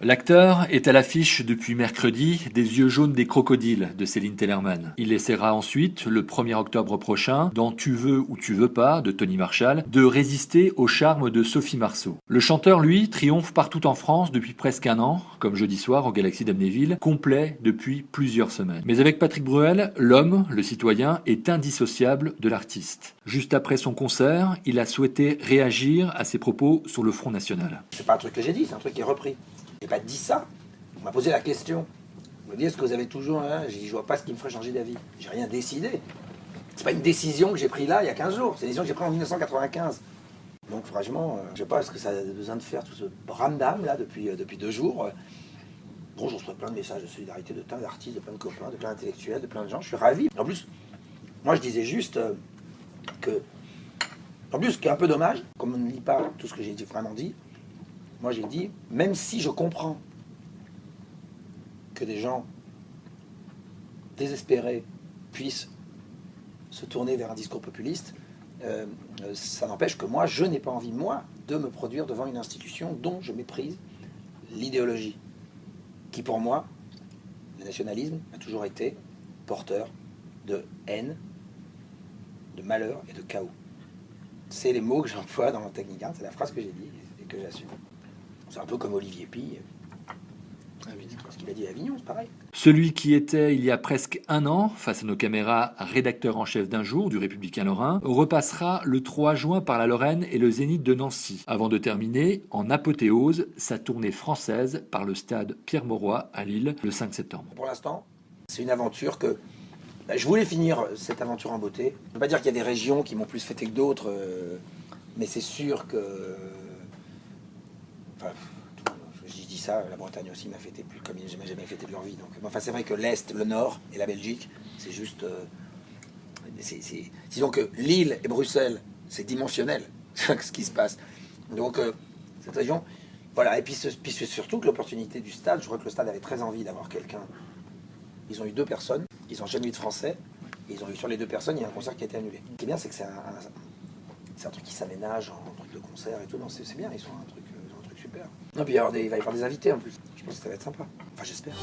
L'acteur est à l'affiche depuis mercredi des Yeux jaunes des crocodiles de Céline Tellerman. Il essaiera ensuite, le 1er octobre prochain, dans Tu veux ou tu veux pas de Tony Marshall, de résister au charme de Sophie Marceau. Le chanteur, lui, triomphe partout en France depuis presque un an, comme jeudi soir au Galaxy d'Amnéville, complet depuis plusieurs semaines. Mais avec Patrick Bruel, l'homme, le citoyen, est indissociable de l'artiste. Juste après son concert, il a souhaité réagir à ses propos sur le Front National. C'est pas un truc que j'ai dit, c'est un truc qui est repris. J'ai pas dit ça. On m'a posé la question. Vous me dites, est-ce que vous avez toujours... Hein? J'ai dit, je vois pas ce qui me ferait changer d'avis. J'ai rien décidé. C'est pas une décision que j'ai prise là, il y a 15 jours. C'est une décision que j'ai prise en 1995. Donc franchement, je sais pas, est-ce que ça a besoin de faire tout ce ramdam là depuis 2 jours. Bon, je reçois plein de messages de solidarité de plein d'artistes, de plein de copains, de plein d'intellectuels, de plein de gens. Je suis ravi. En plus, moi je disais juste que... En plus, ce qui est un peu dommage, comme on ne lit pas tout ce que j'ai vraiment dit, moi j'ai dit, même si je comprends que des gens désespérés puissent se tourner vers un discours populiste, ça n'empêche que moi, je n'ai pas envie, moi, de me produire devant une institution dont je méprise l'idéologie, qui pour moi, le nationalisme a toujours été porteur de haine, de malheur et de chaos. C'est les mots que j'emploie dans mon Technicart, c'est la phrase que j'ai dit et que j'assume. C'est un peu comme Olivier Pille. Ce qu'il a dit à Avignon, c'est pareil. Celui qui était, il y a presque un an, face à nos caméras, rédacteur en chef d'un jour du Républicain Lorrain, repassera le 3 juin par la Lorraine et le Zénith de Nancy, avant de terminer en apothéose sa tournée française par le stade Pierre-Mauroy à Lille le 5 septembre. Pour l'instant, c'est une aventure que... Je voulais finir cette aventure en beauté. Je ne veux pas dire qu'il y a des régions qui m'ont plus fêté que d'autres, mais c'est sûr que... Enfin, je dis ça, la Bretagne aussi m'a fêté plus comme ils n'ont jamais fêté de leur vie. Donc, enfin, c'est vrai que l'Est, le Nord et la Belgique, c'est juste... disons que Lille et Bruxelles, c'est dimensionnel ce qui se passe. Donc, cette région... Voilà, et puis c'est surtout que l'opportunité du stade, je crois que le stade avait très envie d'avoir quelqu'un. Ils ont eu 2 personnes, ils n'ont jamais eu de Français, et ils ont eu sur les 2 personnes, il y a un concert qui a été annulé. Ce qui est bien, c'est que c'est un truc qui s'aménage en truc de concert et tout. Non, c'est bien, ils ont un truc super. Non, puis il va y avoir des invités en plus. Je pense que ça va être sympa. Enfin, j'espère.